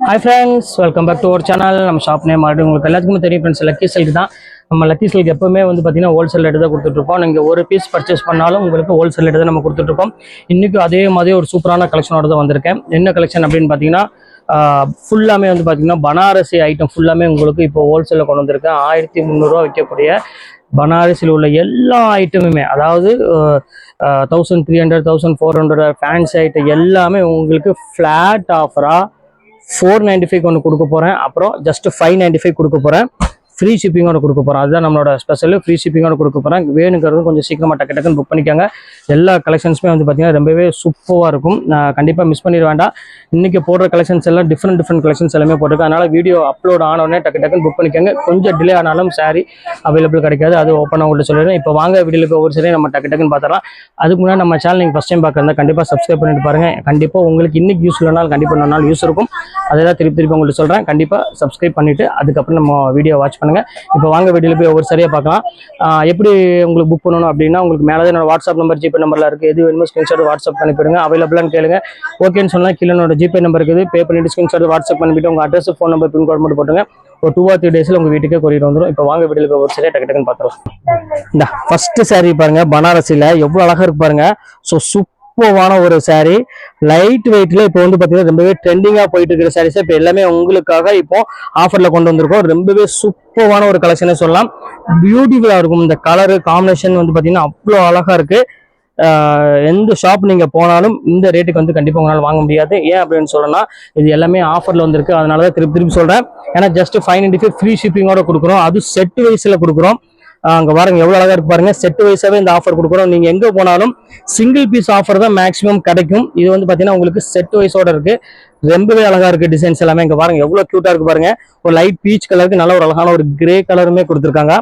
Hi friends, welcome back to our channel. நம்ம shop name already உங்களுக்கு எல்லாத்துக்குமே தெரியும் ஃப்ரெண்ட்ஸ், லக்கி சில்க் தான். நம்ம லக்கி சில்க் எப்பவுமே வந்து பார்த்தீங்கன்னா ஹோல்சேல் ரேட்டு தான் கொடுத்துட்ருப்போம். நீங்கள் ஒரு பீஸ் பர்ச்சேஸ் பண்ணாலும் உங்களுக்கு ஹோல்சேல் ரேட்டு தான் நம்ம கொடுத்துட்ருப்போம். இன்றைக்கும் அதே மாதிரி ஒரு சூப்பரான கலெக்ஷனோட தான் வந்திருக்கேன். என்ன கலெக்ஷன் அப்படின்னு பார்த்தீங்கன்னா ஃபுல்லாமே வந்து பார்த்தீங்கன்னா பனாரசி ஐட்டம் ஃபுல்லாமே உங்களுக்கு இப்போ ஹோல்சேலில் கொண்டு வந்திருக்கேன். 1300 விற்கக்கூடிய பனாரசியில் உள்ள எல்லா ஐட்டமுமே, அதாவது 1300 1400 ஃபேன்சி ஐட்டம் எல்லாமே உங்களுக்கு ஃப்ளாட் ஆஃபராக 495 ஒன்று கொடுக்க போகிறேன். அப்புறம் ஜஸ்ட் 595 கொடுக்க போகிறேன். ஃப்ரீ ஷிப்பிங்கோட கொடுக்க போகிறோம். அதுதான் நம்மளோட ஸ்பெஷல். ஃப்ரீ ஷிப்பிங்கோட கொடுக்க போகிறேன். வேணுங்கிறது கொஞ்சம் சீக்கிரமாக டக்குன்னு புக் பண்ணிக்கோங்க. எல்லா கலெக்ஷன்ஸுமே வந்து பார்த்தீங்கன்னா ரொம்பவே சூப்பராக இருக்கும். கண்டிப்பாக மிஸ் பண்ணிட வேண்டாம். இன்றைக்கி போடுற கலெக்ஷன்ஸ் எல்லாம் டிஃப்ரெண்ட் கலெக்ஷன்ஸ் எல்லாமே போட்டிருக்கு. அதனால் வீடியோ அப்லோட் ஆனோடனே டக்குன்னு புக் பண்ணிக்கோங்க. கொஞ்சம் டிலே ஆனாலும் சாரி அவைலபிள் கிடைக்காது. அது ஓப்பனாக உங்கள்கிட்ட சொல்லிடுறேன். இப்போ வாங்க வீடியோக்கு ஒவ்வொரு சரியும் நம்ம டக்குன்னு பார்த்துடலாம். அதுக்கு முன்னாடி நம்ம சேனல் நீங்கள் ஃபஸ்ட் டைம் பார்க்குறதா கண்டிப்பாக சப்ஸ்கிரைப் பண்ணிட்டு பாருங்கள். கண்டிப்பாக உங்களுக்கு இன்றைக்கி யூஸ் இல்லைனாலும் கண்டிப்பாக இன்னொரு நாள் யூஸ் இருக்கும். அதை தான் திருப்பி உங்களுக்கு சொல்கிறேன். கண்டிப்பாக சப்ஸ்கிரைப் பண்ணிவிட்டு அதுக்கப்புறம் நம்ம வீடியோ வாட்ச் பண்ணுங்கள். இப்போ வாங்க வீடியோவில் போய் ஒவ்வொரு சரியாக பார்க்கலாம். எப்படி உங்களுக்கு புக் பண்ணணும் அப்படின்னா, உங்களுக்கு மேலே என்னோட வாட்ஸ்அப் நம்பர், ஜிபே நம்பரில் இருக்குது. எது வேணுமோ ஸ்க்ரீன்ஷாட் வாட்ஸ்அப் பண்ணிவிடுங்க. அவைலபிளானு கேளுங்க. ஓகேன்னு சொன்னால் கீழே என்னோட ஜிபே நம்பர் இருக்குது. பே பண்ணிவிட்டு ஸ்க்ரீன்ஷாட் வாட்ஸ்அப் பண்ணிவிட்டு உங்கள் அட்ரஸ், ஃபோன் நம்பர், பின்கோட் மட்டும் போட்டுங்க. ஒரு 2 or 3 டேஸில் உங்கள் வீட்டுக்கே கொரியர் வந்துடும். இப்போ வாங்க வீடியோவில் போய் ஒரு சரியாக டக்குன்னு பார்த்துருவோம். இந்த ஃபஸ்ட்டு சாரீ பாருங்கள், பனாரசியில் எவ்வளோ அழகாக இருக்கு பாருங்கள். ஸோ சூப்பரான ஒரு சாரீ, லைட் வெயிட்ல இப்போ வந்து பார்த்தீங்கன்னா ரொம்பவே ட்ரெண்டிங்காக போயிட்டு இருக்கிற சாரீஸ் இப்போ எல்லாமே உங்களுக்காக இப்போ ஆஃபரில் கொண்டு வந்திருக்கோம். ரொம்பவே சூப்பரான ஒரு கலெக்ஷனே சொல்லலாம். பியூட்டிஃபுல்லாக இருக்கும். இந்த கலரு காம்பினேஷன் வந்து பார்த்தீங்கன்னா அவ்வளோ அழகாக இருக்கு. எந்த ஷாப் நீங்கள் போனாலும் இந்த ரேட்டுக்கு வந்து கண்டிப்பாக உங்களால் வாங்க முடியாது. ஏன் அப்படின்னு சொல்லணும்னா, இது எல்லாமே ஆஃபரில் வந்திருக்கு. அதனால தான் திருப்பி சொல்கிறேன். ஏன்னா ஜஸ்ட் 595 ஃப்ரீ ஷிப்பிங்கோட கொடுக்குறோம். அது செட் வைஸில் கொடுக்குறோம். அங்கே பாருங்க எவ்வளோ அழகாக இருக்கு பாருங்க. செட் வைஸாகவே இந்த ஆஃபர் கொடுக்குறோம். நீங்கள் எங்கே போனாலும் சிங்கிள் பீஸ் ஆஃபர் தான் மேக்ஸிமம் கிடைக்கும். இது வந்து பார்த்தீங்கன்னா உங்களுக்கு செட் வைஸோட இருக்கு. ரொம்பவே அழகா இருக்கு. டிசைன்ஸ் எல்லாமே இங்கே பாருங்க எவ்வளோ க்யூட்டா இருக்கு பாருங்க. ஒரு லைட் பீச் கலருக்கு நல்ல ஒரு அழகான ஒரு கிரே கலருமே கொடுத்துருக்காங்க.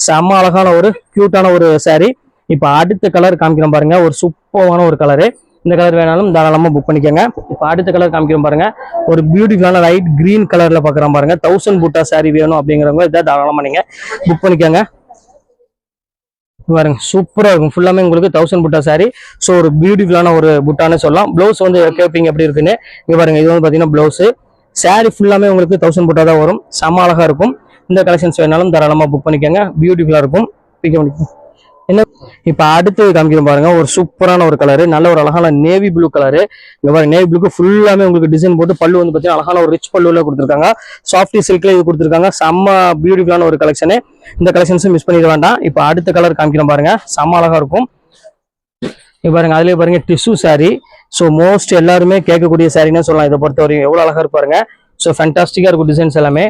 செம்ம அழகான ஒரு க்யூட்டான ஒரு சாரீ. இப்போ அடுத்த கலர் காமிக்கிறோம் பாருங்க. ஒரு சூப்பரான ஒரு கலரு. இந்த கலர் வேணாலும் தாராளமாக புக் பண்ணிக்கோங்க. இப்போ அடுத்த கலர் காமிக்கிறோம் பாருங்க. ஒரு பியூட்டிஃபுல்லான லைட் கிரீன் கலர்ல பார்க்குறோம் பாருங்க. 1000 பூட்டா சாரீ வேணும் அப்படிங்கிறவங்க இதை தாராளமாக நீங்க புக் பண்ணிக்கோங்க. பாருங்க சூப்பராக இருக்கும். ஃபுல்லாமே உங்களுக்கு 1000 புட்டா சாரி. ஸோ ஒரு பியூட்டிஃபுல்லான ஒரு புட்டானே சொல்லலாம். ப்ளவுஸ் வந்து கேட்பீங்க எப்படி இருக்குன்னு. இங்கே பாருங்க, இது வந்து பார்த்தீங்கன்னா ப்ளவுஸு. சாரி ஃபுல்லாமே உங்களுக்கு 1000 புட்டா தான் வரும். செம்ம அழகாக இருக்கும். இந்த கலெக்ஷன்ஸ் வேணாலும் தாராளமாக புக் பண்ணிக்கோங்க. பியூட்டிஃபுல்லாக இருக்கும். பிக் பண்ணி என்ன இப்போ அடுத்து காமிக்கிறோம் பாருங்க. ஒரு சூப்பரான ஒரு கலரு, நல்ல ஒரு அழகான நேவி ப்ளூ கலரு. இங்க பாருங்க, நேவி ப்ளூக்கு ஃபுல்லாமே உங்களுக்கு டிசைன் போட்டு பல்லு வந்து பார்த்தீங்கன்னா அழகான ஒரு ரிச் பல்லுல கொடுத்துருக்காங்க. சாஃப்டி சில்க்ல இது கொடுத்துருக்காங்க. செம்ம பியூட்டிஃபுல்லான ஒரு கலெக்ஷனு. இந்த கலெக்ஷன்ஸும் மிஸ் பண்ணிட வேண்டாம். இப்போ அடுத்த கலர் காமிக்கிறோம் பாருங்க. செம்ம அழகா இருக்கும். இப்போ பாருங்க, அதுலேயே பாருங்க டிஷ்யூ சாரி. ஸோ மோஸ்ட் எல்லாருமே கேட்கக்கூடிய சாரின்னு சொல்லலாம். இதை பொறுத்த வரைக்கும் எவ்வளோ அழகா இருப்பாருங்க. ஸோ ஃபேண்டாஸ்டிக்கா இருக்கும் டிசைன்ஸ் எல்லாமே.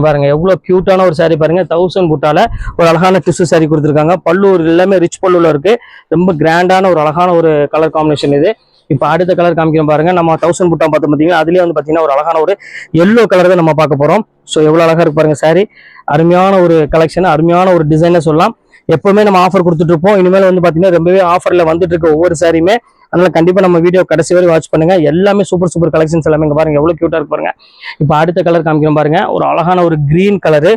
பாருங்க எவ்வளவு கியூட்டான ஒரு சாரி பாருங்க. 1000 புட்டால ஒரு அழகான டிஷ்யூ சாரி கொடுத்துருக்காங்க. பல்லு எல்லாமே ரிச் பல்லுல இருக்கு. ரொம்ப கிராண்டான ஒரு அழகான ஒரு கலர் காம்பினேஷன் இது. இப்போ அடுத்த கலர் காமிக்கிறோம் பாருங்க. நம்ம 1000 புட்டா பார்த்தோம் பார்த்தீங்கன்னா, அதுலேயே வந்து பார்த்தீங்கன்னா ஒரு அழகான ஒரு எல்லோ கலர் தான் நம்ம பார்க்க போறோம். ஸோ எவ்வளோ அழகா இருக்கு பாருங்க சாரி. அருமையான ஒரு கலெக்ஷன், அருமையான ஒரு டிசைனை சொல்லலாம். எப்பவுமே நம்ம ஆஃபர் கொடுத்துட்டு இருப்போம். இனிமேல் வந்து பார்த்தீங்கன்னா ரொம்பவே ஆஃபர்ல வந்துட்டு இருக்க ஒவ்வொரு சாரியுமே. அதனால கண்டிப்பா நம்ம வீடியோ கடைசி வரை வாட்ச் பண்ணுங்க. எல்லாமே சூப்பர் கலெக்ஷன்ஸ் எல்லாமே. இங்க பாருங்க எவ்வளவு கியூட்டா இருக்கு பாருங்க. இப்போ அடுத்த கலர் காமிக்கிறோம் பாருங்க. ஒரு அழகான ஒரு கிரீன் கலரு.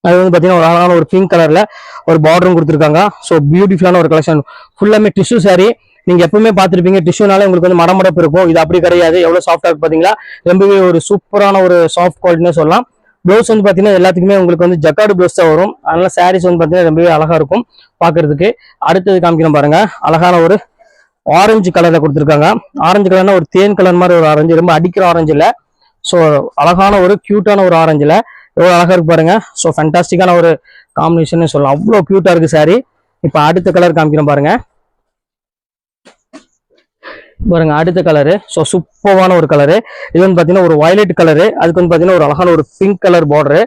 அது வந்து பாத்தீங்கன்னா ஒரு அழகான ஒரு பிங்க் கலர்ல ஒரு பார்டரும் கொடுத்துருக்காங்க. ஸோ பியூட்டிஃபுல்லான ஒரு கலெக்ஷன். ஃபுல்லாமே டிஷ்யூ சாரி. நீங்க எப்பவுமே பார்த்துருப்பீங்க டிஷ்யூனால உங்களுக்கு வந்து மடமடப்பு இருக்கும். இது அப்படி கிடையாது. எவ்வளவு சாஃப்டா இருக்கு பாத்தீங்களா. ரொம்பவே ஒரு சூப்பரான ஒரு சாஃப்ட் குவாலிட்டின்னு சொல்லலாம். ப்ளவுஸ் வந்து பாத்தீங்கன்னா எல்லாத்துக்குமே உங்களுக்கு வந்து ஜக்கார்டு ப்ளவுஸ் தான் வரும். அதனால சாரீஸ் வந்து பாத்தீங்கன்னா ரொம்பவே அழகா இருக்கும் பாக்குறதுக்கு. அடுத்தது காமிக்கிறோம் பாருங்க. அழகான ஒரு ஆரஞ்சு கலர்ல கொடுத்துருக்காங்க. ஆரஞ்சு கலர்னா ஒரு தேன் கலர் மாதிரி ஒரு ஆரஞ்சு, ரொம்ப அடிக்கிற ஆரஞ்சு இல்ல. ஸோ அழகான ஒரு கியூட்டான ஒரு ஆரஞ்சுல எவ்வளவு அழகா இருக்கு பாருங்க. ஸோ ஃபேண்டாஸ்டிக்கான ஒரு காம்பினேஷன் சொல்லலாம். அவ்வளோ கியூட்டா இருக்கு சாரி. இப்போ அடுத்த கலர் காமிக்கிறோம் பாருங்க. பாருங்க அடுத்த கலரு. ஸோ சூப்பரான ஒரு கலரு. இது வந்து பாத்தீங்கன்னா ஒரு வயலட் கலரு. அதுக்கு வந்து பாத்தீங்கன்னா ஒரு அழகான ஒரு பிங்க் கலர் பார்டரு.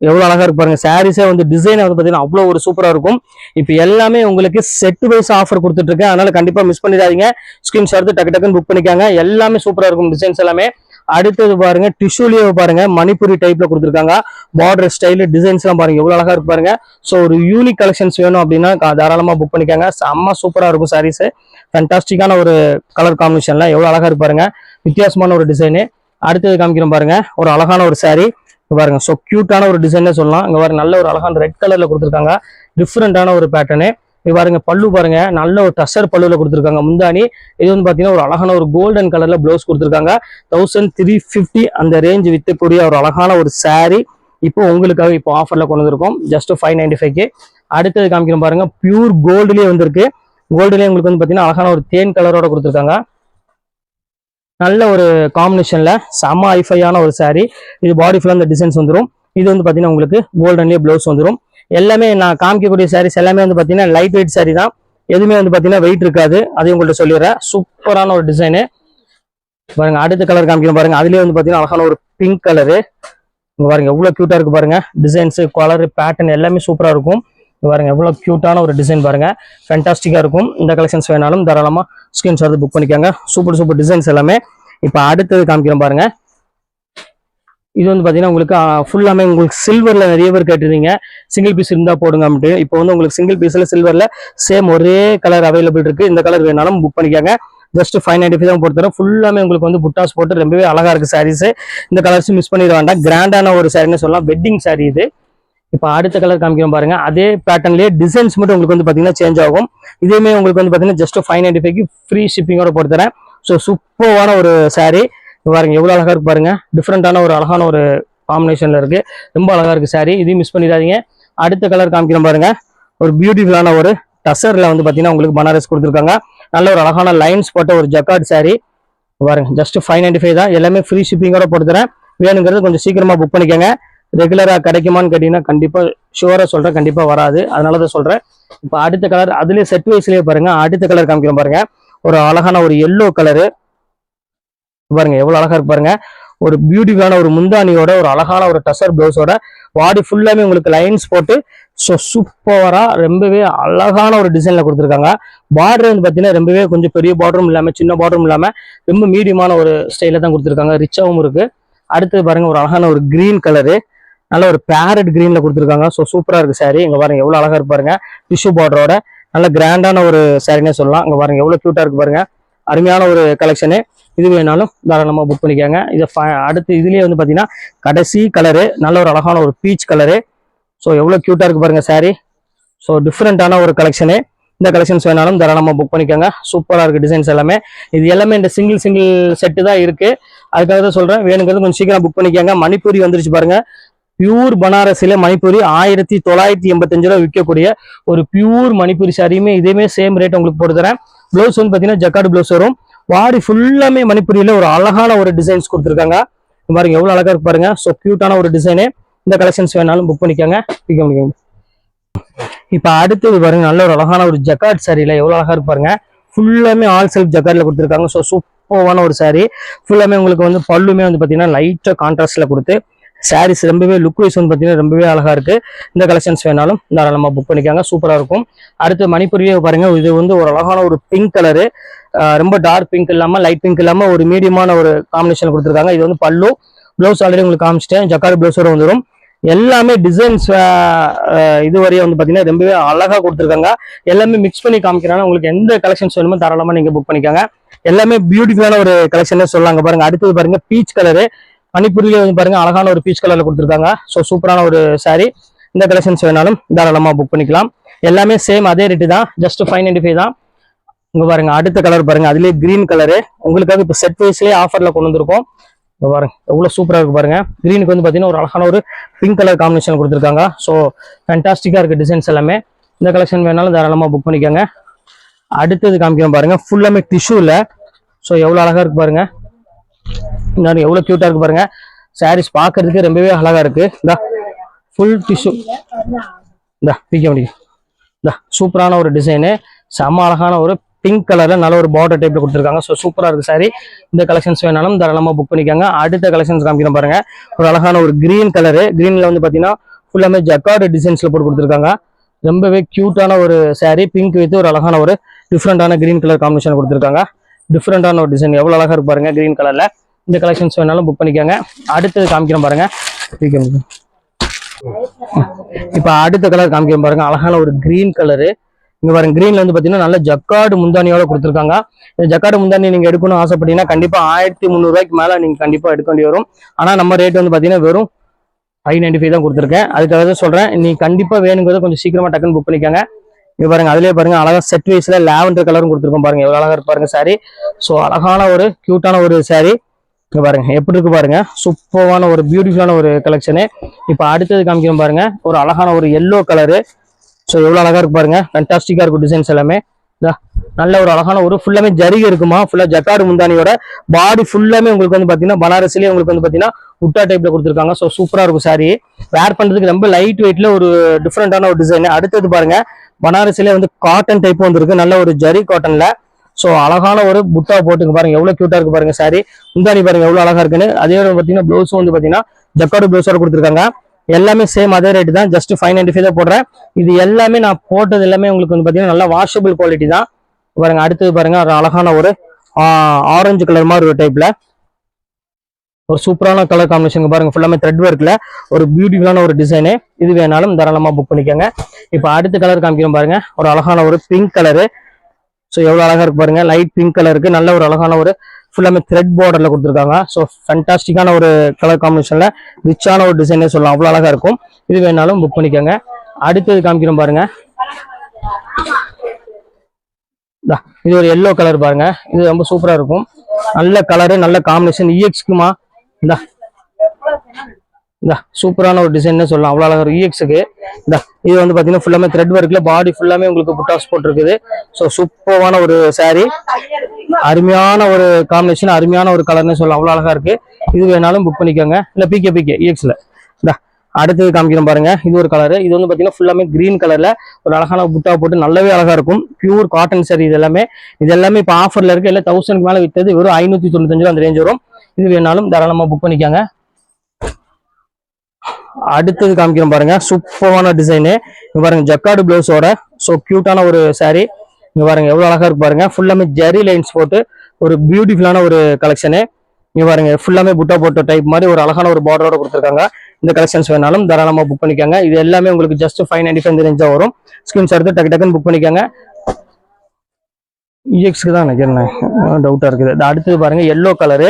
எவ்வளவு அழகா இருக்கு பாருங்க. சாரீஸே வந்து டிசைன் வந்து பாத்தீங்கன்னா அவ்வளவு ஒரு சூப்பரா இருக்கும். இப்போ எல்லாமே உங்களுக்கு செட் வைஸ் ஆஃபர் கொடுத்துட்டு இருக்கேன். அதனால கண்டிப்பா மிஸ் பண்ணிடாதீங்க. ஸ்கிரீன்ஷாட் எடுத்து டக்குன்னு புக் பண்ணிக்காங்க. எல்லாமே சூப்பரா இருக்கும் டிசைன்ஸ் எல்லாமே. அடுத்தது பாருங்க, டிஷ்யூலயே பாருங்க மணிப்புரி டைப்ல கொடுத்துருக்காங்க. பார்டர் ஸ்டைல் டிசைன்ஸ் எல்லாம் பாருங்க எவ்வளவு அழகா இருக்கு பாருங்க. ஸோ ஒரு யூனிக் கலெக்ஷன்ஸ் வேணும் அப்படின்னா தாராளமா புக் பண்ணிக்காங்க. செம்ம சூப்பரா இருக்கும் சாரீஸ். ஃபேண்டாஸ்டிக்கான ஒரு கலர் காம்பினேஷன்ல எவ்வளவு அழகா இருக்கு பாருங்க. வித்தியாசமான ஒரு டிசைனு. அடுத்தது காமிக்கிறோம் பாருங்க. ஒரு அழகான ஒரு சாரி பாருங்க. ஸோ கியூட்டான ஒரு டிசைனே சொல்லலாம். இங்க பாருங்க நல்ல ஒரு அழகான ரெட் கலர்ல கொடுத்துருக்காங்க. டிஃப்ரெண்டான ஒரு பேட்டர்னு. இது பாருங்க பல்லு பாருங்க, நல்ல ஒரு டசர் பல்லுல கொடுத்துருக்காங்க முந்தானி. இது வந்து பாத்தீங்கன்னா ஒரு அழகான ஒரு கோல்டன் கலர்ல பிளவுஸ் கொடுத்துருக்காங்க. 1350 அந்த ரேஞ்ச் விற்கக்கூடிய ஒரு அழகான ஒரு saree இப்போ உங்களுக்காக இப்போ ஆஃபர்ல கொண்டு வந்திருக்கோம். Just 595K. அடுத்தது காமிக்கிறோம் பாருங்க, பியூர் கோல்டுலயே வந்திருக்கு. கோல்டுலயே உங்களுக்கு வந்து பாத்தீங்கன்னா அழகான ஒரு தேன் கலரோட கொடுத்துருக்காங்க. நல்ல ஒரு காம்பினேஷன்ல செம ஐஃபையான ஒரு saree. இது பாடி ஃபுல்லா இந்த டிசைன்ஸ் வந்துடும். இது வந்து பாத்தீங்கன்னா உங்களுக்கு கோல்டன்லயே பிளவுஸ் வந்துடும். எல்லாமே நான் காமிக்கக்கூடிய சாரீஸ் எல்லாமே வந்து பாத்தீங்கன்னா லைட் வெயிட் saree தான். எதுவுமே வந்து பாத்தீங்கன்னா வெயிட் இருக்காது. அதையும் உங்கள்கிட்ட சொல்லிடுறேன். சூப்பரான ஒரு டிசைனு பாருங்க. அடுத்த கலர் காமிக்கிறோம் பாருங்க. அதுலயே வந்து பாத்தீங்கன்னா அழகான ஒரு பிங்க் கலரு. இங்க பாருங்க எவ்வளவு கியூட்டா இருக்கு பாருங்க. டிசைன்ஸ், கலர், பேட்டர்ன் எல்லாமே சூப்பரா இருக்கும். பாருங்க எவ்வளவு கியூட்டான ஒரு டிசைன் பாருங்க. ஃபேண்டாஸ்டிக்கா இருக்கும். இந்த கலெக்ஷன்ஸ் வேணாலும் தாராளமா ஸ்கிரீன்ஷாட் புக் பண்ணிக்கோங்க. சூப்பர் டிசைன்ஸ் எல்லாமே. இப்ப அடுத்தது காமிக்கிறோம் பாருங்க. இது வந்து பாத்தீங்கன்னா உங்களுக்கு ஃபுல்லாமே உங்களுக்கு சில்வர்ல நிறைய பேர் கேட்டிருந்தீங்க, சிங்கிள் பீஸ் இருந்தா போடுங்க அப்படின்ட்டு. இப்போ வந்து உங்களுக்கு சிங்கிள் பீஸ்ல சில்வர்ல சேம் ஒரே கலர் அவைலபிள் இருக்கு. இந்த கலர் வேணாலும் புக் பண்ணிக்கோங்க. ஜஸ்ட் 595 தான் பொறுத்தவரை. ஃபுல்லாமே உங்களுக்கு வந்து புட்டாஸ் போட்டு ரொம்பவே அழகா இருக்கு சாரீஸ். இந்த கலர்ஸ் மிஸ் பண்ணிட வேண்டாம். கிராண்டான ஒரு சாரின்னு சொல்லலாம். வெட்டிங் சாரி இது. இப்போ அடுத்த கலர் காமிக்கிறோம் பாருங்க. அதே பேட்டர்ன்லயே டிசைன்ஸ் மட்டும் உங்களுக்கு வந்து பாத்தீங்கன்னா சேஞ்ச் ஆகும். இதேமே உங்களுக்கு வந்து பாத்தீங்கன்னா ஜஸ்ட் 595க்கு ஃப்ரீ ஷிப்பிங்கோட போட்டுறேன். ஸோ சூப்பரான ஒரு சாரி பாருங்க, எவ்வளவு அழகா இருக்கு பாருங்க. டிஃப்ரெண்டான ஒரு அழகான ஒரு காம்பினேஷன்ல இருக்கு. ரொம்ப அழகா இருக்கு சாரி. இதையும் மிஸ் பண்ணிடாதீங்க. அடுத்த கலர் காமிக்கிறோம் பாருங்க. ஒரு பியூட்டிஃபுல்லான ஒரு டசர்ல வந்து பாத்தீங்கன்னா உங்களுக்கு பனாரஸ் கொடுத்துருக்காங்க. நல்ல ஒரு அழகான லைன்ஸ் போட்ட ஒரு ஜக்கார்ட் சாரி பாருங்க. ஜஸ்ட் 595 தான். எல்லாமே ஃப்ரீ ஷிப்பிங்கோட போட்டுறேன். வேணுங்கிறது கொஞ்சம் சீக்கிரமா புக் பண்ணிக்கோங்க. ரெகுலரா கிடைக்குமான்னு கேட்டீங்கன்னா கண்டிப்பா ஷுவரா சொல்றேன், கண்டிப்பா வராது. அதனாலதான் சொல்றேன். இப்போ அடுத்த கலர் அதுலயே செட் வைஸ்லயே பாருங்க. அடுத்த கலர் காமிக்கிறோம் பாருங்க. ஒரு அழகான ஒரு எல்லோ கலரு பாருங்க, எவ்வளவு அழகா இருக்கு பாருங்க. ஒரு பியூட்டிஃபுல்லான ஒரு முந்தானியோட ஒரு அழகான ஒரு டசர் பிளவுஸோட பாடி ஃபுல்லாமே உங்களுக்கு லைன்ஸ் போட்டு சூப்பரா ரொம்பவே அழகான ஒரு டிசைன்ல கொடுத்துருக்காங்க. பார்டர் வந்து பாத்தீங்கன்னா ரொம்பவே கொஞ்சம் பெரிய பார்டரும் இல்லாம சின்ன பார்டரும் இல்லாம ரொம்ப மீடியமான ஒரு ஸ்டைல தான் கொடுத்துருக்காங்க. ரிச்சாவும் இருக்கு. அடுத்து பாருங்க ஒரு அழகான ஒரு கிரீன் கலரு, நல்ல ஒரு பேரட் கிரீன்ல கொடுத்துருக்காங்க. சூப்பரா இருக்கு சாரி. இங்க பாருங்க எவ்வளவு அழகா இருக்கு பாருங்க. டிஷ்யூ பார்டரோட நல்ல கிராண்டான ஒரு சாரினே சொல்லலாம். இங்க பாருங்க எவ்வளவு கியூட்டா இருக்கு பாருங்க. அருமையான ஒரு கலெக்ஷனு. இது வேணாலும் தாராளமா புக் பண்ணிக்கோங்க. இது அடுத்து இதுலயே வந்து பாத்தீங்கன்னா கடைசி கலரு நல்ல ஒரு அழகான ஒரு பீச் கலரு. ஸோ எவ்வளவு கியூட்டா இருக்கு பாருங்க சாரி. ஸோ டிஃப்ரெண்டான ஒரு கலெக்ஷனு. இந்த கலெக்ஷன்ஸ் வேணாலும் தாராளமா புக் பண்ணிக்கோங்க. சூப்பரா இருக்கு டிசைன்ஸ் எல்லாமே. இது எல்லாமே இந்த சிங்கிள் செட்டு தான் இருக்கு. அதுக்காக தான் சொல்றேன், வேணுங்கிறது கொஞ்சம் சீக்கிரம் புக் பண்ணிக்கோங்க. மணிப்பூரி வந்துருச்சு பாருங்க. பியூர் பனாரஸ்ல மணிப்பூரி 1985 ரூபா விற்கக்கூடிய ஒரு பியூர் மணிப்பூரி சாரியுமே இதேமே சேம் ரேட் உங்களுக்கு போட்டு தரேன். பிளவுஸ் வந்து பாத்தீங்கன்னா ஜக்கார்டு பிளவுஸ் வரும். பாடி ஃபுல்லாமே மணிப்பூரியில ஒரு அழகான ஒரு டிசைன்ஸ் கொடுத்துருக்காங்க. பாருங்க எவ்வளவு அழகா இருக்கு பாருங்க. ஸோ கியூட்டான ஒரு டிசைனு. இந்த கலெக்ஷன்ஸ் வேணாலும் புக் பண்ணிக்கோங்க. இப்ப அடுத்தது பாருங்க, நல்ல ஒரு அழகான ஒரு ஜக்கார்ட் சாரியில எவ்வளவு அழகா இருக்கு பாருங்க. ஃபுல்லாமே ஆல் செல்ஃப் ஜக்கார்ட்ல கொடுத்துருக்காங்க. ஸோ சூப்பரான ஒரு சாரி. ஃபுல்லாமே உங்களுக்கு வந்து பல்லுமே வந்து பாத்தீங்கன்னா லைட்டா கான்ட்ராஸ்ட்ல கொடுத்து சாரீஸ் ரொம்பவே லுக் வைஸ் வந்து பாத்தீங்கன்னா ரொம்பவே அழகா இருக்கு. இந்த கலெக்ஷன்ஸ் வேணாலும் தாராளமா புக் பண்ணிக்காங்க. சூப்பரா இருக்கும். அடுத்து மணிப்பூரியே பாருங்க. இது வந்து ஒரு அழகான ஒரு பிங்க் கலரு. ரொம்ப டார்க் பிங்க் இல்லாம லைட் பிங்க் இல்லாம ஒரு மீடியமான ஒரு காம்பினேஷன் கொடுத்துருக்காங்க. இது வந்து பல்லு. பிளவுஸ் ஆல்ரெடி உங்களுக்கு காமிச்சிட்டேன். ஜக்கார்டு பிளவுஸோட வந்துடும். எல்லாமே டிசைன்ஸ் இதுவரையும் வந்து பாத்தீங்கன்னா ரொம்பவே அழகா கொடுத்துருக்காங்க. எல்லாமே மிக்ஸ் பண்ணி காமிக்கிறாங்க. உங்களுக்கு எந்த கலெக்ஷன்ஸ் வேணுமோ தாராளமா நீங்க புக் பண்ணிக்காங்க. எல்லாமே பியூட்டிஃபுல்லான ஒரு கலெக்ஷன் சொல்லாங்க பாருங்க. அடுத்தது பாருங்க பீச் கலரு. மணிப்பூரிலே வந்து பாருங்க அழகான ஒரு பீச் கலர்ல கொடுத்துருக்காங்க. ஸோ சூப்பரான ஒரு சாரி. இந்த கலெக்ஷன்ஸ் வேணாலும் தாராளமா புக் பண்ணிக்கலாம். எல்லாமே சேம் அதே ரேட்டு தான். ஜஸ்ட் 595 தான். இங்க பாருங்க அடுத்த கலர் பாருங்க. அதுலயே கிரீன் கலரு உங்களுக்காக இப்போ செட் வைஸ்லயே ஆஃபர்ல கொண்டு வந்திருக்கோம். இங்க பாருங்க எவ்வளவு சூப்பரா இருக்கு பாருங்க. கிரீனுக்கு வந்து பாத்தீங்கன்னா ஒரு அழகான ஒரு பிங்க் கலர் காம்பினேஷன் கொடுத்துருக்காங்க. ஸோ ஃபேண்டாஸ்டிக்கா இருக்கு டிசைன்ஸ் எல்லாமே. இந்த கலெக்ஷன் வேணாலும் தாராளமா புக் பண்ணிக்கோங்க. அடுத்தது காமிக்கிறோம் பாருங்க. ஃபுல்லாமே டிஷ்யூல. ஸோ எவ்வளவு அழகா இருக்கு பாருங்க. எவ்வளவு கியூட்டா இருக்கு பாருங்க. சாரீஸ் பாக்குறதுக்கு ரொம்பவே அழகா இருக்கு. இந்த ஃபுல் டிஷ்யூ இந்த பிக்க முடியும். இந்த சூப்பரான ஒரு டிசைனு. செம்ம அழகான ஒரு பிங்க் கலர்ல நல்ல ஒரு பார்டர் டைப்ல கொடுத்துருக்காங்க. ஸோ சூப்பரா இருக்கு சாரி. இந்த கலெக்ஷன்ஸ் வேணாலும் தாராளமா புக் பண்ணிக்கோங்க. அடுத்த கலெக்ஷன்ஸ் காமிக்கிறோம் பாருங்க. ஒரு அழகான ஒரு கிரீன் கலரு. கிரீன்ல வந்து பாத்தீங்கன்னா ஃபுல்லாமே ஜக்கார்டு டிசைன்ஸ்ல போட்டு கொடுத்துருக்காங்க. ரொம்பவே கியூட்டான ஒரு சாரி. பிங்க் வித் ஒரு அழகான ஒரு டிஃப்ரெண்டான கிரீன் கலர் காம்பினேஷன் கொடுத்துருக்காங்க. டிஃப்ரெண்டான ஒரு டிசைன் எவ்வளவு அழகா இருக்கு பாருங்க கிரீன் கலர்ல. இந்த கலெக்ஷன்ஸ் வேணாலும் புக் பண்ணிக்கோங்க. அடுத்தது காமிக்கிறோம் பாருங்க. இப்ப அடுத்த கலர் காமிக்கிறோம் பாருங்க. அழகான ஒரு கிரீன் கலரு. இங்க பாருங்க கிரீன்ல வந்து பாத்தீங்கன்னா நல்ல ஜக்கார்டு முந்தானியோட கொடுத்துருக்காங்க. இந்த ஜக்கார்டு முந்தானி நீங்க எடுக்கணும் ஆசைப்பட்டீங்கன்னா கண்டிப்பா 1300 ரூபாய்க்கு மேல நீங்க கண்டிப்பா எடுக்க வேண்டி வரும். ஆனா நம்ம ரேட் வந்து பாத்தீங்கன்னா வெறும் 595 தான் கொடுத்துருக்கேன். அதுக்காக தான் சொல்றேன், நீ கண்டிப்பா வேணுங்கிறத கொஞ்சம் சீக்கிரமா டக்குன்னு புக் பண்ணிக்கோங்க. இது பாருங்க, அதுலயே பாருங்க அழகா செட் வைஸ்ல லாவெண்டர் கலரும் கொடுத்துருக்கோம் பாருங்க, எவ்வளவு அழகா இருக்கு பாருங்க சாரி. ஸோ அழகான ஒரு கியூட்டான ஒரு சாரி. இங்க பாருங்க எப்படி இருக்கு பாருங்க, சூப்பரான ஒரு பியூட்டிஃபுல்லான ஒரு கலெக்ஷனு. இப்போ அடுத்தது காமிக்கிறோம் பாருங்க, ஒரு அழகான ஒரு எல்லோ கலரு. ஸோ எவ்வளவு அழகா இருக்கு பாருங்க, ஃபேண்டாஸ்டிக்கா இருக்கும் டிசைன்ஸ் எல்லாமே. நல்ல ஒரு அழகான ஒரு ஃபுல்லாமே ஜரிகை இருக்குமா, ஃபுல்லா ஜக்கார்டு முந்தானியோட பாடி ஃபுல்லாமே உங்களுக்கு வந்து பாத்தீங்கன்னா பனாரஸ்லயே உங்களுக்கு வந்து பாத்தீங்கன்னா உட்டா டைப்ல கொடுத்துருக்காங்க. ஸோ சூப்பரா இருக்கும் சாரி, வேர் பண்றதுக்கு ரொம்ப லைட் வெயிட்ல ஒரு டிஃப்ரெண்டான ஒரு டிசைன். அடுத்தது பாருங்க, பனாரஸ்லயே வந்து காட்டன் டைப் வந்துருக்கு, நல்ல ஒரு ஜரி காட்டன்ல. ஸோ அழகான ஒரு புட்டா போட்டுக்கு பாருங்க, எவ்வளவு கியூட்டா இருக்கு பாருங்க சாரி. முந்தானி பாருங்க எவ்வளவு அழகா இருக்குன்னு. அதே பாத்தீங்கன்னா ப்ளவுஸும் வந்து பாத்தீங்கன்னா ஜக்கார்டு ப்ளவுஸோட கொடுத்துருக்காங்க. எல்லாமே சேம் அதே ரேட் தான், ஜஸ்ட் 595 தான் போடுறேன். இது எல்லாமே நான் போட்டது எல்லாமே உங்களுக்கு வந்து பாத்தீங்கன்னா நல்லா வாஷபிள் குவாலிட்டி தான் பாருங்க. அடுத்தது பாருங்க, ஒரு அழகான ஒரு ஆரஞ்சு கலர் மாதிரி ஒரு டைப்ல ஒரு சூப்பரான கலர் காம்பினேஷன் பாருங்க, ஃபுல்லாமே த்ரெட் ஒர்க்ல ஒரு பியூட்டிஃபுல்லான ஒரு டிசைனு. இது வேணாலும் தாராளமா புக் பண்ணிக்கோங்க. இப்போ அடுத்த கலர் காமிக்கிறோம் பாருங்க, ஒரு அழகான ஒரு பிங்க் கலரு. ஸோ எவ்வளவு அழகா இருக்கு பாருங்க, லைட் பிங்க் கலருக்கு நல்ல ஒரு அழகான ஒரு ஃபுல்லாமே த்ரெட் பார்டர்ல கொடுத்துருக்காங்க. ஸோ ஃபேண்டாஸ்டிக்கான ஒரு கலர் காம்பினேஷன்ல ரிச்சான ஒரு டிசைனே சொல்லலாம், அவ்வளவு அழகா இருக்கும். இது வேணாலும் புக் பண்ணிக்கோங்க. அடுத்தது காமிக்கிறோம் பாருங்க, இது ஒரு எல்லோ கலர் பாருங்க, இது ரொம்ப சூப்பரா இருக்கும். நல்ல கலரு, நல்ல காம்பினேஷன். இஎக்ஸ்க்குமா இந்த சூப்பரான ஒரு டிசைன் சொல்லலாம், அவ்வளவு அழகா இருக்கும் இஎக்ஸுக்கு. இந்த இது வந்து பாத்தீங்கன்னா ஃபுல்லாமே த்ரெட் ஒர்க்ல பாடி ஃபுல்லாமே உங்களுக்கு புட்டாஸ் போட்டிருக்குது. ஸோ சூப்பரான ஒரு சாரி, அருமையான ஒரு காம்பினேஷன், அருமையான ஒரு கலர்னு சொல்லலாம், அவ்வளவு அழகா இருக்கு. இது வேணாலும் புக் பண்ணிக்கோங்க. இல்ல பிகே இஎக்ஸ்ல. அடுத்தது காமிக்கிறோம் பாருங்க, இது ஒரு கலரு. இது வந்து பாத்தீங்கன்னா ஃபுல்லாமே கிரீன் கலர்ல ஒரு அழகான புட்டா போட்டு நல்லாவே அழகா இருக்கும். பியூர் காட்டன் சாரி இது எல்லாமே இப்போ ஆஃபர்ல இருக்கு. எல்லாம் 1000க்கு மேல வித்தது வெறும் 595 அந்த ரேஞ்ச் வரும். இது வேணாலும் தாராளமா புக் பண்ணிக்கோங்க. அடுத்தது காமிக்கிறோம் பாருங்க, சூப்பரான டிசைனு. இங்க பாருங்க ஜக்கார்டு பிளவுஸோட ஸோ கியூட்டான ஒரு சாரி. இங்க பாருங்க எவ்வளவு அழகா இருக்கு பாருங்க, ஃபுல்லாமே ஜெரி லைன்ஸ் போட்டு ஒரு பியூட்டிஃபுல்லான ஒரு கலெக்ஷனு. இங்க பாருங்க ஃபுல்லாமே புட்டா போட்ட டைப் மாதிரி ஒரு அழகான ஒரு பார்டரோட கொடுத்துருக்காங்க. இந்த கலெக்ஷன்ஸ் வேணாலும் தாராளமா புக் பண்ணிக்கோங்க. இது எல்லாமே உங்களுக்கு ஜஸ்ட் 595 ரேஞ்சா வரும். ஸ்கிரீன்ஷாட் எடுத்து டக்கு டக்குன்னு புக் பண்ணிக்கோங்க. இஎக்ஸ்க்கு தான் நினைக்கிறேன், டவுட்டா இருக்குது. அடுத்தது பாருங்க எல்லோ கலரு.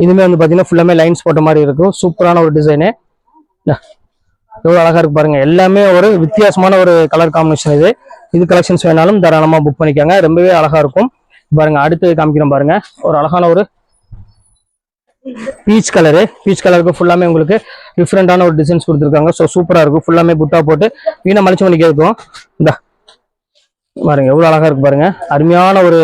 இதுமே வந்து பாத்தீங்கன்னா ஃபுல்லாமே லைன்ஸ் போட்ட மாதிரி இருக்கும். சூப்பரான ஒரு டிசைனு, எவ்வளவு அழகா இருக்கு பாருங்க. எல்லாமே ஒரு வித்தியாசமான ஒரு கலர் காம்பினேஷன். இது கலெக்ஷன்ஸ் வேணாலும் தாராளமா புக் பண்ணிக்கோங்க, ரொம்பவே அழகா இருக்கும் பாருங்க. அடுத்தது காமிக்கிறோம் பாருங்க, ஒரு அழகான ஒரு பீச் கலரு. பீச் கலருக்கு ஃபுல்லாமே உங்களுக்கு டிஃப்ரெண்டான ஒரு டிசைன்ஸ் கொடுத்துருக்காங்க. ஸோ சூப்பரா இருக்கும், ஃபுல்லாமே புட்டா போட்டு வீணா மலிச்சு பண்ணிக்க இருக்கும். இந்த பாருங்க எவ்வளவு அழகா இருக்கு பாருங்க, அருமையான ஒரு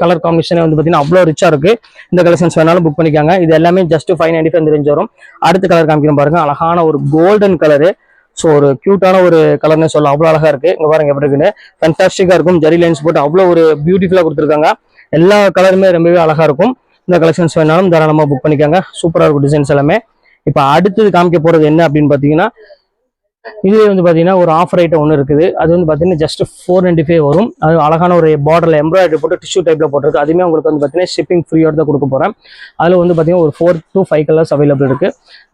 கலர் காம்பினேஷன் வந்து பாத்தீங்கன்னா அவ்வளவு ரிச்சா இருக்கு. இந்த கலெக்ஷன்ஸ் வேணாலும் புக் பண்ணிக்காங்க. இது எல்லாமே ஜஸ்ட் 595 ரேஞ்ச் வரும். அடுத்த கலர் காமிக்கிறோம் பாருங்க, அழகான ஒரு கோல்டன் கலரு. ஸோ ஒரு கியூட்டான ஒரு கலர்னு சொல்லலாம், அவ்வளவு அழகா இருக்கு. இங்க பாருங்க எப்படி இருக்குன்னு, ஃபேண்டாஸ்டிக்கா இருக்கும். ஜெரி லைன்ஸ் போட்டு அவ்வளவு ஒரு பியூட்டிஃபுல்லா கொடுத்துருக்காங்க. எல்லா கலருமே ரொம்பவே அழகா இருக்கும். இந்த கலெக்ஷன்ஸ் வேணாலும் தாராளமா புக் பண்ணிக்காங்க, சூப்பரா இருக்கும் டிசைன்ஸ் எல்லாமே. இப்ப அடுத்தது காமிக்க போறது என்ன அப்படின்னு பாத்தீங்கன்னா, இது வந்து பாத்தீங்கன்னா ஒரு ஆஃபர் ஐட்டம் ஒன்று இருக்குது. அது வந்து பாத்தீங்கன்னா ஜஸ்ட் 495 வரும். அது அழகான ஒரு பார்டர்ல எம்ப்ராய்டரி போட்டு டிஷ்யூ டைப்ல போட்டிருக்கு. அதுவுமே உங்களுக்கு வந்து பாத்தீங்கன்னா ஷிப்பிங் ஃப்ரீயோட தான் கொடுக்க போறேன். அதுல வந்து பாத்தீங்கன்னா ஒரு 4 to 5 கலர்ஸ் அவைலபிள் இருக்கு.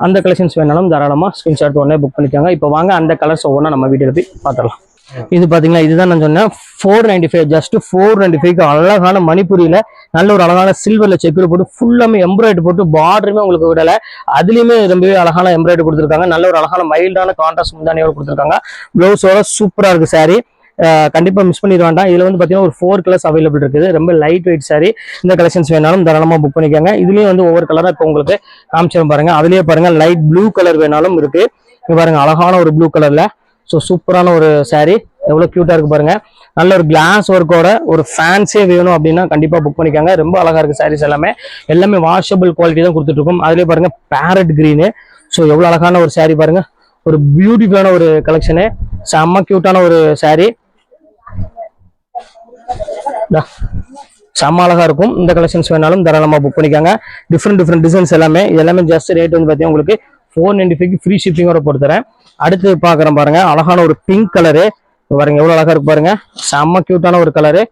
அந்த கலெக்ஷன்ஸ் வேணாலும் தாராளமா ஸ்கிரீன்ஷாட் உடனே புக் பண்ணிக்காங்க. இப்போ வாங்க அந்த கலர்ஸ் ஒவ்வொன்றா நம்ம வீடியோல போய் பார்த்துடலாம். இது பாத்தீங்கன்னா இதுதான் நான் சொன்னேன் 495, ஜஸ்ட் 495 அழகான மணிப்புரியில நல்ல ஒரு அழகான சில்வர்ல செக்குல போட்டு ஃபுல்லாமே எம்ப்ராய்டரி போட்டு பார்டருமே உங்களுக்கு விடல. அதுலயுமே ரொம்பவே அழகான எம்ப்ராய்டரி கொடுத்துருக்காங்க. நல்ல ஒரு அழகான மைல்டான கான்ட்ராஸ்ட் முந்தானியோட கொடுத்துருக்காங்க. பிளவுஸோட சூப்பரா இருக்கு சாரி, கண்டிப்பா மிஸ் பண்ணிட வேண்டாம். இதுல வந்து பாத்தீங்கன்னா ஒரு 4 கலர்ஸ் அவைலபிள் இருக்குது. ரொம்ப லைட் வெயிட் சாரி. இந்த கலெக்ஷன்ஸ் வேணாலும் தாராளமா புக் பண்ணிக்கோங்க. இதுலயும் வந்து ஒவ்வொரு கலரா இப்போ உங்களுக்கு காமிச்சிடும் பாருங்க. அதுலயே பாருங்க லைட் ப்ளூ கலர் வேணாலும் இருக்கு. இங்க பாருங்க அழகான ஒரு ப்ளூ கலர்ல ஸோ சூப்பரான ஒரு சாரி, எவ்வளவு கியூட்டா இருக்கு பாருங்க. நல்ல ஒரு கிளாஸ் ஒர்க்கோட ஒரு ஃபேன்ஸே வேணும் அப்படின்னா கண்டிப்பா புக் பண்ணிக்காங்க. ரொம்ப அழகா இருக்கு சாரீஸ் எல்லாமே வாஷபிள் குவாலிட்டி தான் கொடுத்துட்டு இருக்கோம். அதுலயே பாருங்க பேரட் கிரீனு. ஸோ எவ்வளவு அழகான ஒரு சாரி பாருங்க, ஒரு பியூட்டிஃபுல்லான ஒரு கலெக்ஷனு, செம்ம கியூட்டான ஒரு சாரி, செம்ம அழகா இருக்கும். இந்த கலெக்ஷன்ஸ் வேணாலும் தாராளமா புக் பண்ணிக்காங்க. டிஃப்ரெண்ட் டிசைன்ஸ் எல்லாமே ஜஸ்ட் ரேட் வந்து பாத்தீங்கன்னா உங்களுக்கு 495 ஃப்ரீ ஷிப்பிங்கோட போட்டுறேன். அடுத்து பாக்குறேன் பாருங்க, அழகான ஒரு பிங்க் கலரு பாருங்க, எவ்வளவு அழகா இருக்கு பாருங்க, செம்ம கியூட்டான ஒரு கலரு.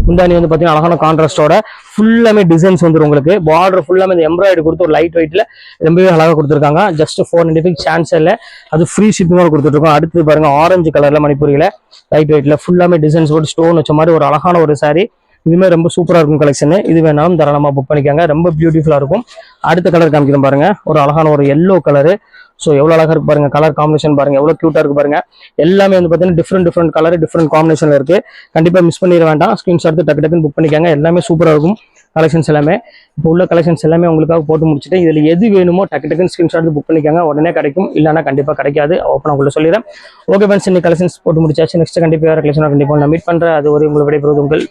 முந்தானி வந்து பாத்தீங்கன்னா அழகான கான்ட்ராஸ்டோட ஃபுல்லாமே டிசைன்ஸ் வந்துடும் உங்களுக்கு. பார்டர் ஃபுல்லாமே இந்த எம்ப்ராய்டரி கொடுத்து ஒரு லைட் வெயிட்ல ரொம்பவே அழகா கொடுத்துருக்காங்க. ஜஸ்ட் 495 சான்ஸ் இல்லை, அது ஃப்ரீ ஷிப்பிங்கோட கொடுத்துருக்கோம். அடுத்து பாருங்க ஆரஞ்சு கலர்ல மணிப்பூரியில லைட் வெயிட்ல ஃபுல்லாமே டிசைன்ஸ் போட்டு ஸ்டோன் வச்ச மாதிரி ஒரு அழகான ஒரு சாரி. இதுமே ரொம்ப சூப்பரா இருக்கும் கலெக்ஷன். இது வேணாலும் தாராளமா புக் பண்ணிக்காங்க, ரொம்ப பியூட்டிஃபுல்லா இருக்கும். அடுத்த கலர் காமிக்கிறோம் பாருங்க, ஒரு அழகான ஒரு எல்லோ கலரு. ஸோ எவ்வளோ அழகாக இருக்கு பாருங்க, கலர் காம்பினேஷன் பாருங்க எவ்வளோ க்யூட்டாக இருக்கு பாருங்க. எல்லாமே வந்து பார்த்தீங்கன்னா டிஃப்ரெண்ட் கலர் டிஃப்ரெண்ட் காம்பினேஷனில் இருக்கு. கண்டிப்பாக மிஸ் பண்ணிட வேண்டாம். ஸ்க்ரீன்ஷாட் எடுத்து டக்குன்னு புக் பண்ணிக்காங்க. எல்லாமே சூப்பராக இருக்கும் கலெக்ஷன்ஸ் எல்லாமே. இப்போ உள்ள கலெக்ஷன்ஸ் எல்லாமே உங்களுக்காக போட்டு முடிச்சுட்டு இதில் எது வேணுமோ டக்குன்னு ஸ்க்ரீன்ஷாட் எடுத்து புக் பண்ணிக்காங்க. உடனே கிடைக்கும், இல்லைனா கண்டிப்பாக கிடைக்காது. ஓப்பன் உங்களை சொல்லிடுறேன். ஓகே ஃப்ரெண்ட்ஸ், இன்னைக்கு கலெக்ஷன்ஸ் போட்டு முடிச்சாச்சு. நெக்ஸ்ட் கண்டிப்பாக வேறு கலெக்ஷனாக கண்டிப்பாக நான் மீட் பண்ணுறேன். அது ஒரு உங்களை விடைபெறுவது உங்கள்